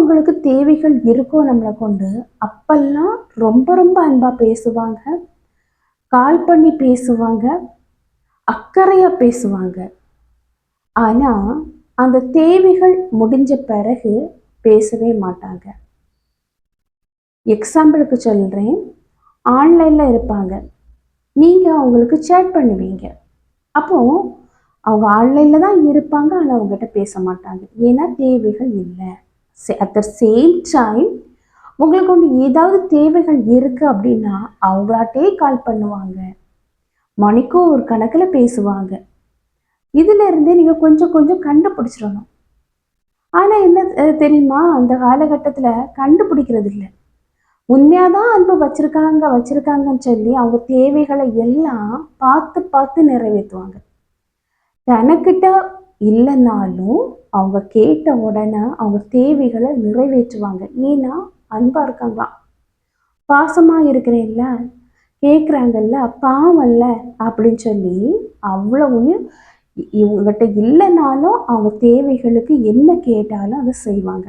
அவங்களுக்கு தேவைகள் இருக்கோ நம்மளை கொண்டு, அப்பெல்லாம் ரொம்ப ரொம்ப அன்பாக பேசுவாங்க, கால் பண்ணி பேசுவாங்க, அக்கறையாக பேசுவாங்க. ஆனால் அந்த தேவைகள் முடிஞ்ச பிறகு பேசவே மாட்டாங்க. எக்ஸாம்பிளுக்கு சொல்கிறேன், ஆன்லைனில் இருப்பாங்க, நீங்கள் அவங்களுக்கு சேட் பண்ணுவீங்க. அப்போது அவங்க ஆன்லைனில் தான் இருப்பாங்க, ஆனால் அவங்ககிட்ட பேச மாட்டாங்க. ஏன்னா தேவைகள் இல்லை. அட் த சேம் டைம் உங்களுக்கு ஒன்று ஏதாவது தேவைகள் இருக்குது அப்படின்னா அவங்களாட்டே கால் பண்ணுவாங்க, மணிக்கும் ஒரு கணக்கில் பேசுவாங்க. இதிலிருந்தே நீங்கள் கொஞ்சம் கொஞ்சம் கண்டுபிடிச்சிடணும். ஆனால் என்ன தெரியுமா, அந்த காலகட்டத்தில் கண்டுபிடிக்கிறது இல்லை. உண்மையாக தான் அன்பு வச்சுருக்காங்கன்னு சொல்லி அவங்க தேவைகளை எல்லாம் பார்த்து பார்த்து நிறைவேற்றுவாங்க. தனக்கிட்ட இல்லைன்னாலும் அவங்க கேட்ட உடனே அவங்க தேவைகளை நிறைவேற்றுவாங்க. ஏன்னா அன்பாக இருக்காங்களாம், பாசமாக இருக்கிறேன்ல, கேட்குறாங்கல்ல, பாவம்ல அப்படின்னு சொல்லி அவ்வளவும் இவங்ககிட்ட இல்லைனாலும் அவங்க தேவைகளுக்கு என்ன கேட்டாலும் அதை செய்வாங்க.